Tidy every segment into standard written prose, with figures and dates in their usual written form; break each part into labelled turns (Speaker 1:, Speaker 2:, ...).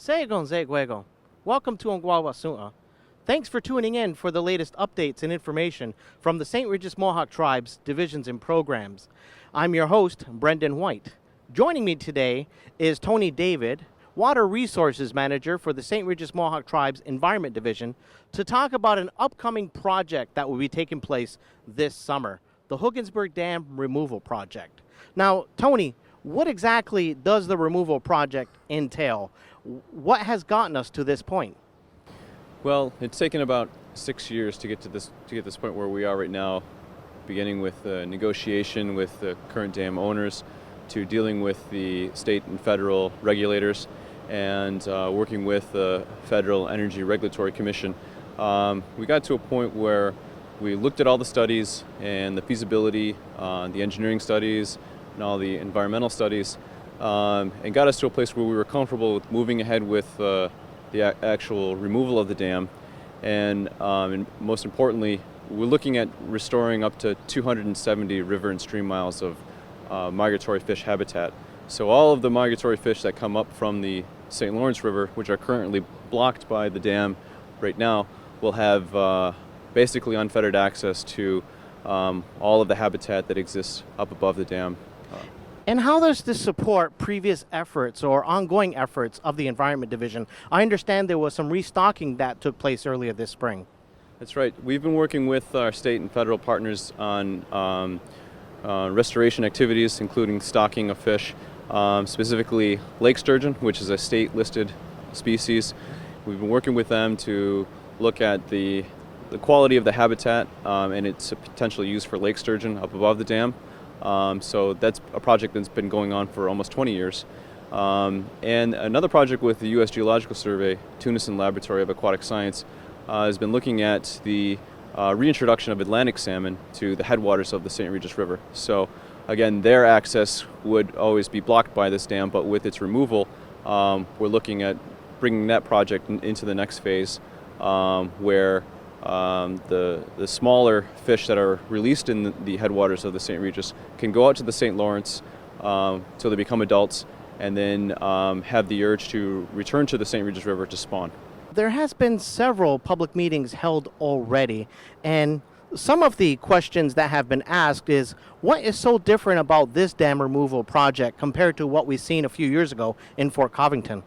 Speaker 1: Segon Zegwego. Welcome to Onkwariwa'shòn. Thanks for tuning in for the latest updates and information from the St. Regis Mohawk Tribe's divisions and programs. I'm your host, Brendan White. Joining me today is Tony David, Water Resources Manager for the St. Regis Mohawk Tribe's Environment Division, to talk about an upcoming project that will be taking place this summer, the Hogansburg Dam Removal Project. Now, Tony, what exactly does the removal project entail? What has gotten us to this point?
Speaker 2: Well, it's taken about 6 years to get to this point where we are right now, beginning with negotiation with the current dam owners, to dealing with the state and federal regulators, and working with the Federal Energy Regulatory Commission. We got to a point where we looked at all the studies and the feasibility, the engineering studies, and all the environmental studies, and got us to a place where we were comfortable with moving ahead with the actual removal of the dam. And most importantly, we're looking at restoring up to 270 river and stream miles of migratory fish habitat. So all of the migratory fish that come up from the St. Lawrence River, which are currently blocked by the dam right now, will have basically unfettered access to all of the habitat that exists up above the dam.
Speaker 1: And how does this support previous efforts or ongoing efforts of the Environment Division? I understand there was some restocking that took place earlier this spring.
Speaker 2: That's right. We've been working with our state and federal partners on restoration activities, including stocking of fish, specifically lake sturgeon, which is a state-listed species. We've been working with them to look at the quality of the habitat and its potential use for lake sturgeon up above the dam. So that's a project that's been going on for almost 20 years. And another project with the U.S. Geological Survey, Tunison Laboratory of Aquatic Science, has been looking at the reintroduction of Atlantic salmon to the headwaters of the St. Regis River. So again, their access would always be blocked by this dam, but with its removal, we're looking at bringing that project into the next phase, where the smaller fish that are released in the headwaters of the St. Regis can go out to the St. Lawrence till they become adults, and then have the urge to return to the St. Regis River to spawn.
Speaker 1: There has been several public meetings held already, and some of the questions that have been asked is, what is so different about this dam removal project compared to what we've seen a few years ago in Fort Covington?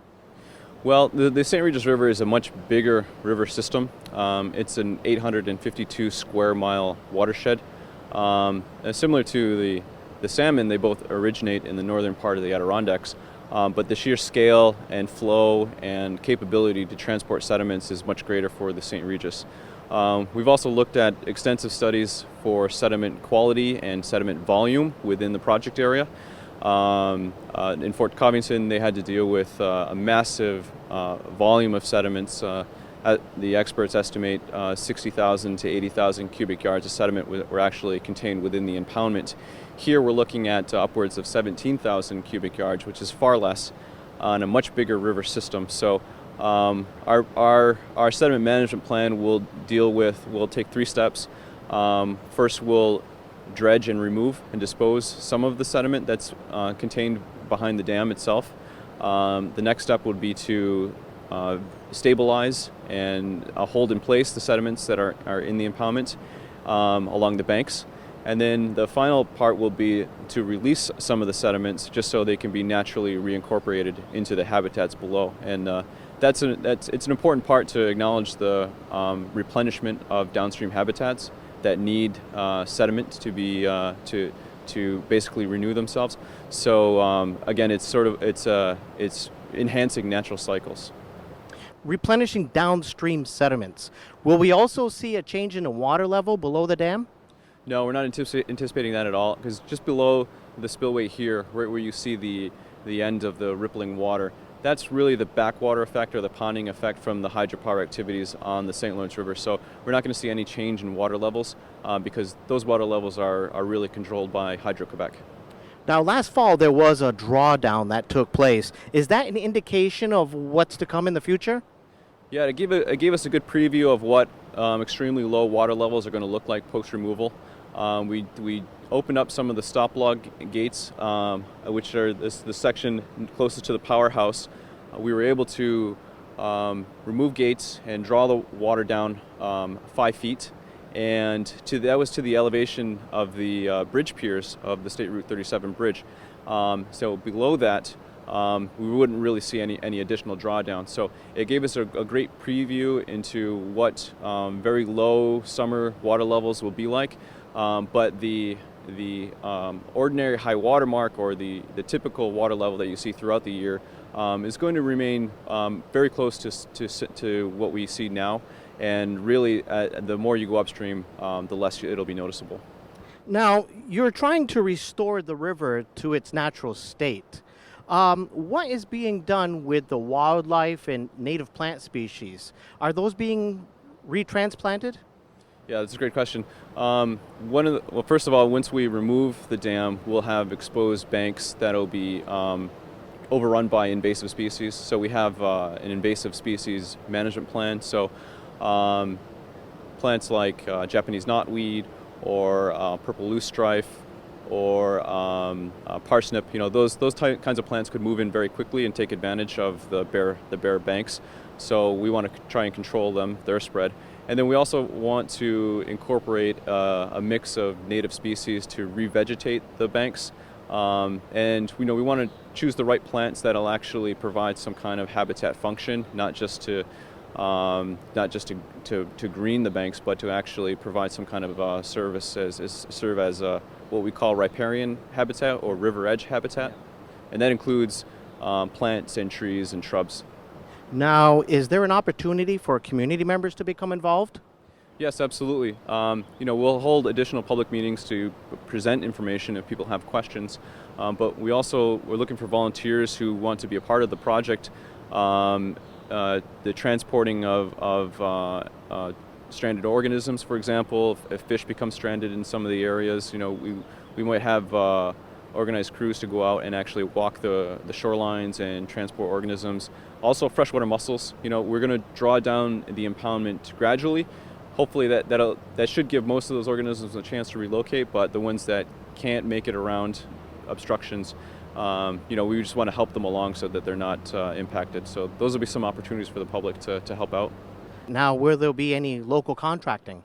Speaker 2: Well, the St. Regis River is a much bigger river system. It's an 852 square mile watershed. Similar to the salmon, they both originate in the northern part of the Adirondacks, but the sheer scale and flow and capability to transport sediments is much greater for the St. Regis. We've also looked at extensive studies for sediment quality and sediment volume within the project area. In Fort Covington, they had to deal with a massive volume of sediments. The experts estimate 60,000 to 80,000 cubic yards of sediment were actually contained within the impoundment. Here we're looking at upwards of 17,000 cubic yards, which is far less on a much bigger river system. So our sediment management plan will take 3 steps. First, we'll dredge and remove and dispose some of the sediment that's contained behind the dam itself. The next step would be to stabilize and hold in place the sediments that are in the impoundment along the banks. And then the final part will be to release some of the sediments just so they can be naturally reincorporated into the habitats below. And it's an important part to acknowledge the replenishment of downstream habitats that need sediment to be to basically renew themselves. So again, it's enhancing natural cycles.
Speaker 1: Replenishing downstream sediments. Will we also see a change in the water level below the dam?
Speaker 2: No, we're not anticipating that at all, because just below the spillway here, right where you see the end of the rippling water, that's really the backwater effect or the ponding effect from the hydropower activities on the St. Lawrence River. So we're not going to see any change in water levels because those water levels are really controlled by Hydro-Quebec.
Speaker 1: Now, last fall there was a drawdown that took place. Is that an indication of what's to come in the future?
Speaker 2: Yeah, it gave us a good preview of what extremely low water levels are going to look like post-removal. We opened up some of the stop log gates, which are the section closest to the powerhouse, we were able to remove gates and draw the water down 5 feet, and that was to the elevation of the bridge piers of the State Route 37 bridge. So below that, we wouldn't really see any additional drawdown. So it gave us a great preview into what very low summer water levels will be like. But the ordinary high water mark, or the typical water level that you see throughout the year, is going to remain very close to what we see now. And really, the more you go upstream, the less it'll be noticeable.
Speaker 1: Now, you're trying to restore the river to its natural state. What is being done with the wildlife and native plant species? Are those being retransplanted?
Speaker 2: Yeah, that's a great question. Well, first of all, once we remove the dam, we'll have exposed banks that'll be overrun by invasive species. So we have an invasive species management plan. So plants like Japanese knotweed, or purple loosestrife, or parsnip, those kinds of plants could move in very quickly and take advantage of the bare banks. So we want to try and control their spread. And then we also want to incorporate a mix of native species to revegetate the banks. And we want to choose the right plants that'll actually provide some kind of habitat function, not just to green the banks, but to actually provide some kind of serve as what we call riparian habitat, or river edge habitat, and that includes plants and trees and shrubs.
Speaker 1: Now, is there an opportunity for community members to become involved?
Speaker 2: Yes, absolutely. We'll hold additional public meetings to present information if people have questions, but we're looking for volunteers who want to be a part of the project. The transporting of stranded organisms, for example, if fish become stranded in some of the areas, we might have organized crews to go out and actually walk the shorelines and transport organisms. Also, freshwater mussels. We're going to draw down the impoundment gradually. Hopefully that should give most of those organisms a chance to relocate, but the ones that can't make it around obstructions, we just want to help them along so that they're not impacted. So those will be some opportunities for the public to help out. Now,
Speaker 1: will there be any local contracting?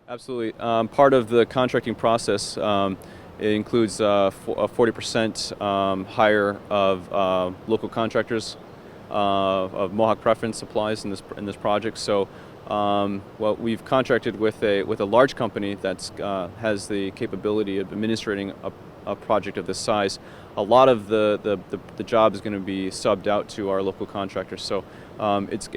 Speaker 2: Absolutely. Part of the contracting process, it includes a 40% hire of local contractors of Mohawk preference supplies in this project. So, we've contracted with a large company that has the capability of administrating a project of this size. A lot of the job is going to be subbed out to our local contractors. So it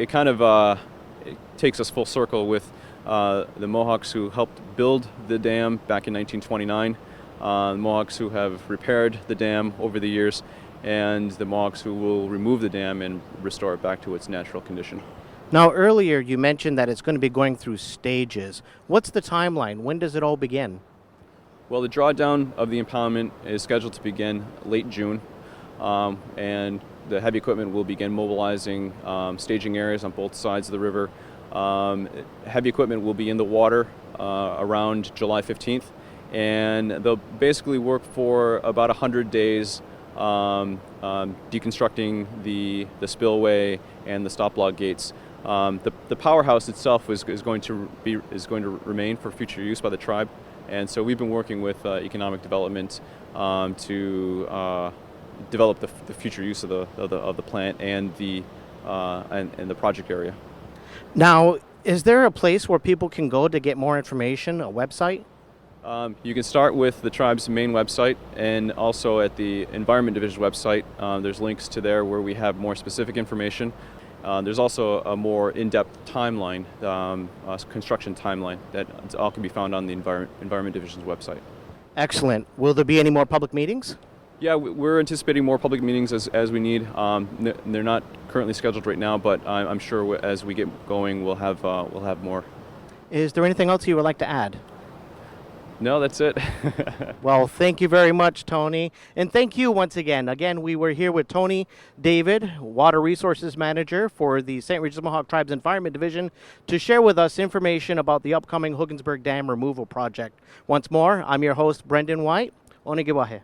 Speaker 2: takes us full circle with the Mohawks who helped build the dam back in 1929, the Mohawks who have repaired the dam over the years, and the Mohawks who will remove the dam and restore it back to its natural condition.
Speaker 1: Now, earlier you mentioned that it's going to be going through stages. What's the timeline? When does it all begin?
Speaker 2: Well, the drawdown of the impoundment is scheduled to begin late June, and the heavy equipment will begin mobilizing staging areas on both sides of the river. Heavy equipment will be in the water around July 15th, and they'll basically work for about 100 days deconstructing the spillway and the stop log gates. The powerhouse itself is going to remain for future use by the tribe, and so we've been working with economic development to develop the future use of the plant and the project area.
Speaker 1: Now, is there a place where people can go to get more information, a website?
Speaker 2: You can start with the tribe's main website, and also at the Environment Division website. There's links to there where we have more specific information. There's also a more in-depth timeline, construction timeline, that all can be found on the Environment Division's website.
Speaker 1: Excellent. Will there be any more public meetings?
Speaker 2: Yeah, we're anticipating more public meetings as we need. They're not currently scheduled right now, but I'm sure as we get going, we'll have more. Is
Speaker 1: there anything else you would like to add?
Speaker 2: No, that's it.
Speaker 1: Well, thank you very much, Tony. And thank you once again. Again, we were here with Tony David, Water Resources Manager for the St. Regis Mohawk Tribes Environment Division, to share with us information about the upcoming Hogansburg Dam removal project. Once more, I'm your host, Brendan White. Onkwariwa'shòn.